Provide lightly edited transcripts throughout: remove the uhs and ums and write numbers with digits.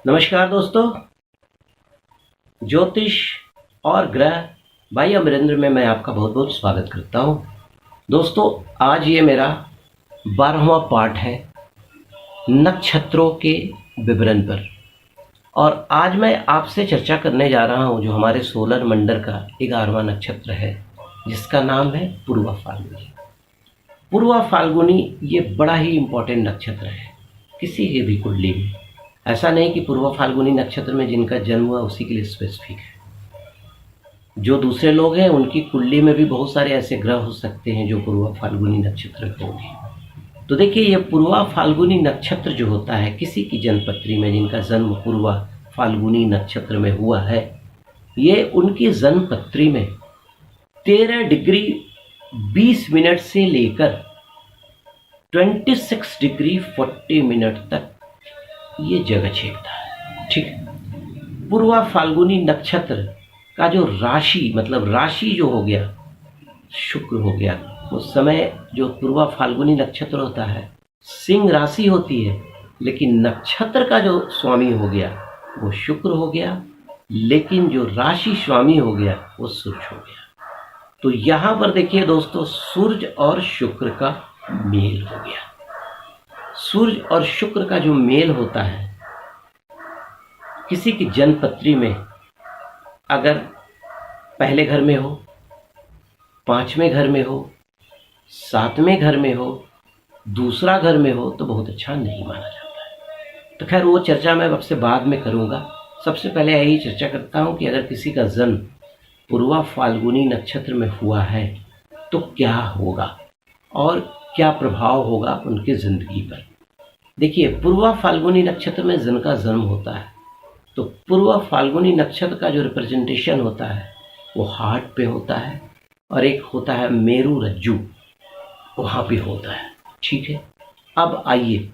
नमस्कार दोस्तों, ज्योतिष और ग्रह भाई अमरेंद्र में मैं आपका बहुत बहुत स्वागत करता हूं। दोस्तों, आज ये मेरा 12वां पार्ट है नक्षत्रों के विवरण पर। और आज मैं आपसे चर्चा करने जा रहा हूं जो हमारे सोलर मंडल का 11वां नक्षत्र है, जिसका नाम है पूर्वा फाल्गुनी। पूर्वा फाल्गुनी ये बड़ा ही इम्पोर्टेंट नक्षत्र है किसी के भी कुंडली में। ऐसा नहीं कि पूर्वा फाल्गुनी नक्षत्र में जिनका जन्म हुआ उसी के लिए स्पेसिफिक है। जो दूसरे लोग हैं उनकी कुंडली में भी बहुत सारे ऐसे ग्रह हो सकते हैं जो पूर्वा फाल्गुनी नक्षत्र के होंगे। तो देखिए, ये पूर्वा फाल्गुनी नक्षत्र जो होता है किसी की जन्मपत्री में जिनका जन्म पूर्वा फाल्गुनी नक्षत्र में हुआ है, ये उनकी जन्मपत्री में 13 डिग्री 20 मिनट से लेकर 26 डिग्री 40 मिनट तक ये जगह छेड़ता है। ठीक है। पूर्वा फाल्गुनी नक्षत्र का जो राशि मतलब राशि जो हो गया शुक्र हो गया। उस समय जो पूर्वा फाल्गुनी नक्षत्र होता है सिंह राशि होती है, लेकिन नक्षत्र का जो स्वामी हो गया वो शुक्र हो गया, लेकिन जो राशि स्वामी हो गया वो सूर्य हो गया। तो यहाँ पर देखिए दोस्तों, सूर्य और शुक्र का मेल हो गया। सूर्य और शुक्र का जो मेल होता है किसी की जन्मपत्री में, अगर पहले घर में हो, 5वें घर में हो, 7वें घर में हो, दूसरा घर में हो, तो बहुत अच्छा नहीं माना जाता है। तो खैर वो चर्चा मैं आपसे बाद में करूँगा। सबसे पहले यही चर्चा करता हूँ कि अगर किसी का जन्म पूर्वा फाल्गुनी नक्षत्र में हुआ है तो क्या होगा और क्या प्रभाव होगा उनकी ज़िंदगी पर। देखिए, पूर्वा फाल्गुनी नक्षत्र में जिनका जन्म होता है तो पूर्वा फाल्गुनी नक्षत्र का जो रिप्रेजेंटेशन होता है वो हार्ट पे होता है, और एक होता है मेरु रज्जु, वहाँ पे होता है। ठीक है। अब आइए,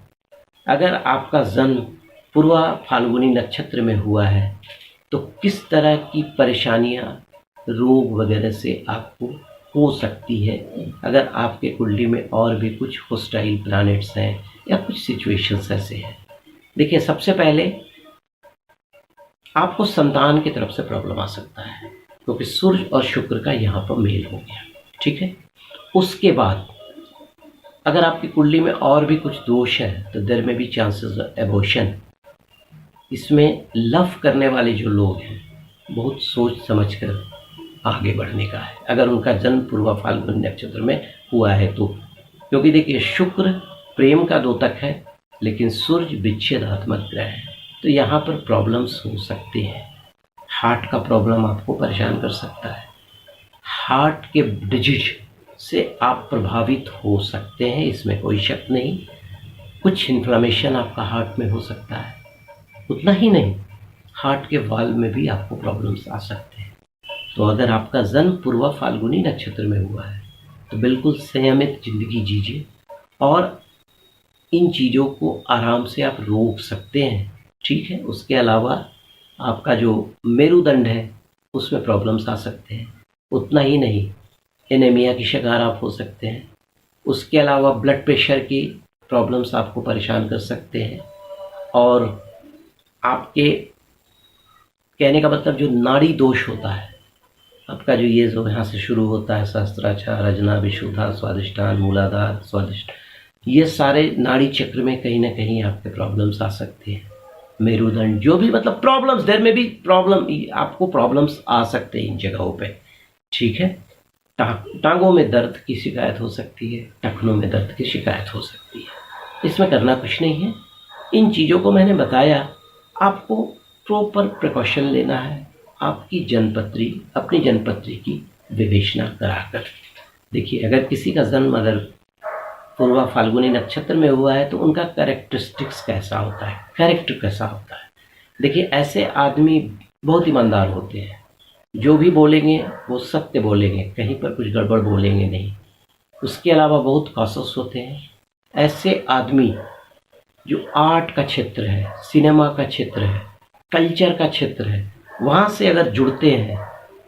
अगर आपका जन्म पूर्वा फाल्गुनी नक्षत्र में हुआ है तो किस तरह की परेशानियाँ रोग वगैरह से आपको हो सकती है अगर आपके कुंडली में और भी कुछ होस्टाइल प्लैनेट्स हैं या कुछ सिचुएशंस ऐसे हैं। देखिए, सबसे पहले आपको संतान की तरफ से प्रॉब्लम आ सकता है क्योंकि सूर्य और शुक्र का यहाँ पर मेल हो गया। ठीक है। उसके बाद अगर आपकी कुंडली में और भी कुछ दोष है तो देयर में भी चांसेस ऑफ एबॉर्शन। इसमें लव करने वाले जो लोग हैं बहुत सोच समझ कर आगे बढ़ने का है अगर उनका जन्म पूर्वा फाल्गुनी नक्षत्र में हुआ है तो। क्योंकि देखिए, शुक्र प्रेम का द्योतक है, लेकिन सूर्य विच्छेदात्मक ग्रह है, तो यहाँ पर प्रॉब्लम्स हो सकते हैं। हार्ट का प्रॉब्लम आपको परेशान कर सकता है। हार्ट के डिजीज से आप प्रभावित हो सकते हैं, इसमें कोई शक नहीं। कुछ इन्फ्लेमेशन आपका हार्ट में हो सकता है। उतना ही नहीं, हार्ट के वाल्व में भी आपको प्रॉब्लम्स आ सकते हैं। तो अगर आपका जन्म पूर्वा फाल्गुनी नक्षत्र में हुआ है तो बिल्कुल संयमित जिंदगी जीजिए और इन चीज़ों को आराम से आप रोक सकते हैं। ठीक है। उसके अलावा आपका जो मेरुदंड है उसमें प्रॉब्लम्स आ सकते हैं। उतना ही नहीं, एनीमिया की शिकार आप हो सकते हैं। उसके अलावा ब्लड प्रेशर की प्रॉब्लम्स आपको परेशान कर सकते हैं। और आपके कहने का मतलब जो नाड़ी दोष होता है आपका, जो ये जो यहाँ से शुरू होता है सहस्त्राचार, रजना, विशुद्धा, स्वादिष्टान, मूलाधार, स्वादिष्ट, ये सारे नाड़ी चक्र में कहीं ना कहीं आपके प्रॉब्लम्स आ सकते हैं। मेरुदंड, जो भी मतलब प्रॉब्लम्स, देर में भी प्रॉब्लम, आपको प्रॉब्लम्स आ सकते हैं इन जगहों पे। ठीक है। टांगों में दर्द की शिकायत हो सकती है, टखनों में दर्द की शिकायत हो सकती है। इसमें करना कुछ नहीं है। इन चीज़ों को मैंने बताया, आपको प्रॉपर प्रिकॉशन लेना है। आपकी जन्मपत्री, अपनी जन्मपत्री की विवेचना कराकर देखिए, अगर किसी का जन्म अगर पूर्वा फाल्गुनी नक्षत्र में हुआ है तो उनका कैरेक्टरिस्टिक्स कैसा होता है, कैरेक्टर कैसा होता है। देखिए, ऐसे आदमी बहुत ईमानदार होते हैं, जो भी बोलेंगे वो सत्य बोलेंगे, कहीं पर कुछ गड़बड़ बोलेंगे नहीं। उसके अलावा बहुत कॉशस होते हैं। ऐसे आदमी जो आर्ट का क्षेत्र है, सिनेमा का क्षेत्र है, कल्चर का क्षेत्र है, वहाँ से अगर जुड़ते हैं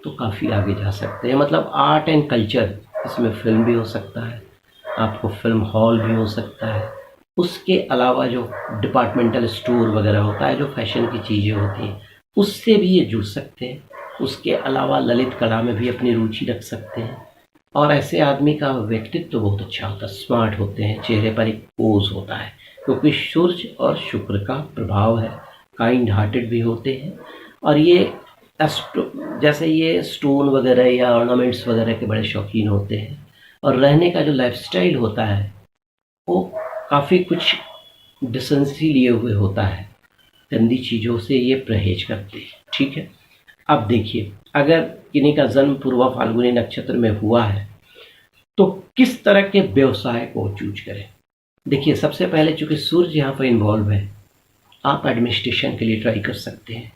तो काफ़ी आगे जा सकते हैं। मतलब आर्ट एंड कल्चर, इसमें फिल्म भी हो सकता है, आपको फिल्म हॉल भी हो सकता है, उसके अलावा जो डिपार्टमेंटल स्टोर वगैरह होता है, जो फैशन की चीज़ें होती हैं, उससे भी ये जुड़ सकते हैं। उसके अलावा ललित कला में भी अपनी रुचि रख सकते हैं। और ऐसे आदमी का व्यक्तित्व तो बहुत अच्छा होता है, स्मार्ट होते हैं, चेहरे पर एक पोज होता है, क्योंकि सूर्य और शुक्र का प्रभाव है। काइंड हार्टेड भी होते हैं। और ये जैसे ये स्टोन वगैरह या ऑर्नामेंट्स वगैरह के बड़े शौकीन होते हैं। और रहने का जो लाइफस्टाइल होता है वो काफ़ी कुछ डिसेंसी लिए हुए होता है, गंदी चीज़ों से ये परहेज करते हैं। ठीक है, अब देखिए, अगर किन्हीं का जन्म पूर्वा फाल्गुनी नक्षत्र में हुआ है तो किस तरह के व्यवसाय को चूज करें। देखिए, सबसे पहले चूंकि सूर्य यहाँ पर इन्वॉल्व है, आप एडमिनिस्ट्रेशन के लिए ट्राई कर सकते हैं।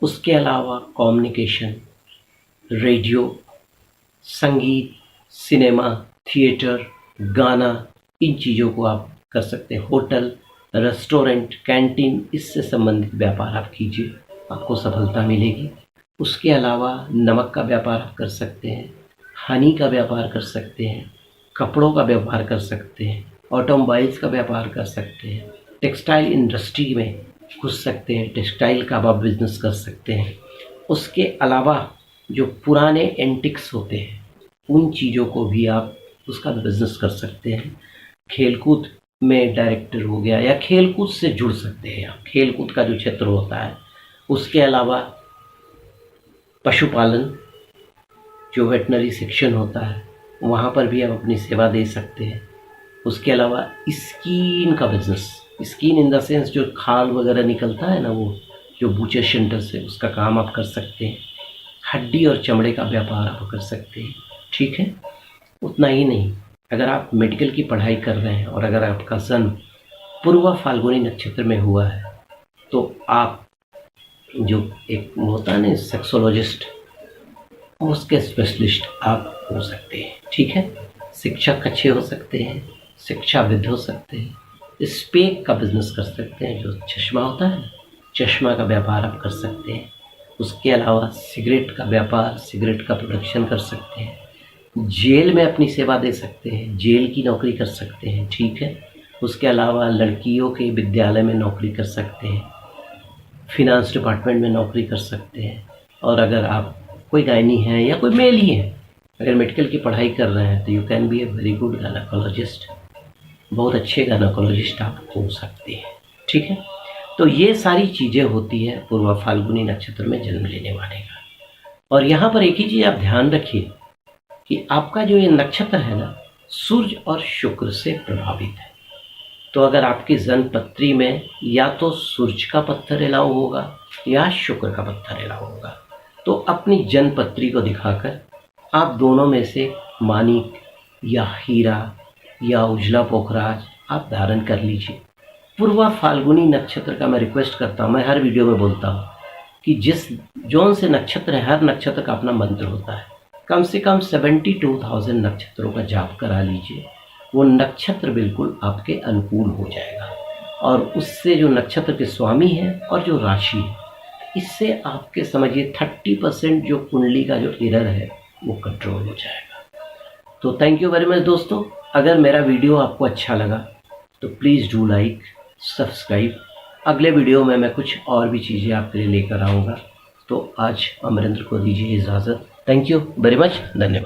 उसके अलावा कम्युनिकेशन, रेडियो, संगीत, सिनेमा, थिएटर, गाना, इन चीज़ों को आप कर सकते हैं। होटल, रेस्टोरेंट, कैंटीन, इससे संबंधित व्यापार आप कीजिए, आपको सफलता मिलेगी। उसके अलावा नमक का व्यापार आप कर सकते हैं, हनी का व्यापार कर सकते हैं, कपड़ों का व्यापार कर सकते हैं, ऑटोमोबाइल्स का व्यापार कर सकते हैं, टेक्सटाइल इंडस्ट्री में घुस सकते हैं, टेक्सटाइल का आप बिजनेस कर सकते हैं। उसके अलावा जो पुराने एंटिक्स होते हैं उन चीज़ों को भी आप उसका बिजनेस कर सकते हैं। खेलकूद में डायरेक्टर हो गया, या खेलकूद से जुड़ सकते हैं आप, खेलकूद का जो क्षेत्र होता है। उसके अलावा पशुपालन, जो वेटनरी सेक्शन होता है, वहाँ पर भी आप अपनी सेवा दे सकते हैं। उसके अलावा स्किन का business, skin in the sense जो खाल वगैरह निकलता है ना, वो जो बूचर सेंटर से, उसका काम आप कर सकते हैं। हड्डी और चमड़े का व्यापार आप कर सकते हैं। ठीक है, उतना ही नहीं, अगर आप मेडिकल की पढ़ाई कर रहे हैं और अगर आपका जन्म पूर्वा फाल्गुनी नक्षत्र में हुआ है तो आप जो एक होता है ना सेक्सोलॉजिस्ट, उसके स्पेशलिस्ट आप हो सकते हैं। ठीक है, शिक्षक अच्छे हो सकते हैं, शिक्षाविद हो सकते हैं, स्पेक का बिजनेस कर सकते हैं, जो चश्मा होता है, चश्मा का व्यापार आप कर सकते हैं। उसके अलावा सिगरेट का व्यापार, सिगरेट का प्रोडक्शन कर सकते हैं। जेल में अपनी सेवा दे सकते हैं, जेल की नौकरी कर सकते हैं। ठीक है, उसके अलावा लड़कियों के विद्यालय में नौकरी कर सकते हैं, फिनांस डिपार्टमेंट में नौकरी कर सकते हैं। और अगर आप कोई गायनी है या कोई मेल ही है, अगर मेडिकल की पढ़ाई कर रहे हैं तो you can be a very good gynaecologist, बहुत अच्छे गायनेकोलॉजिस्ट आप हो सकते हैं। ठीक है, तो ये सारी चीज़ें होती है पूर्वा फाल्गुनी नक्षत्र में जन्म लेने वाले का। और यहाँ पर एक ही चीज़ आप ध्यान रखिए कि आपका जो ये नक्षत्र है ना, सूर्य और शुक्र से प्रभावित है। तो अगर आपकी जन्म पत्री में या तो सूर्य का पत्थर अलाउ होगा या शुक्र का पत्थर अलाउ होगा, तो अपनी जन्म पत्री को दिखाकर आप दोनों में से मानिक या हीरा या उजला पोखराज आप धारण कर लीजिए। पूर्वा फाल्गुनी नक्षत्र का मैं रिक्वेस्ट करता हूँ, मैं हर वीडियो में बोलता हूँ कि जिस जौन से नक्षत्र है, हर नक्षत्र का अपना मंत्र होता है। कम से कम 72,000 नक्षत्रों का जाप करा लीजिए, वो नक्षत्र बिल्कुल आपके अनुकूल हो जाएगा। और उससे जो नक्षत्र के स्वामी हैं और जो राशि है, इससे आपके समझिए 30% जो कुंडली का जो एरर है वो कंट्रोल हो जाएगा। तो थैंक यू वेरी मच दोस्तों। अगर मेरा वीडियो आपको अच्छा लगा तो प्लीज़ डू लाइक, सब्सक्राइब। अगले वीडियो में मैं कुछ और भी चीज़ें आपके लिए लेकर आऊँगा। तो आज अमरेंद्र को दीजिए इजाज़त। थैंक यू वेरी मच, धन्यवाद।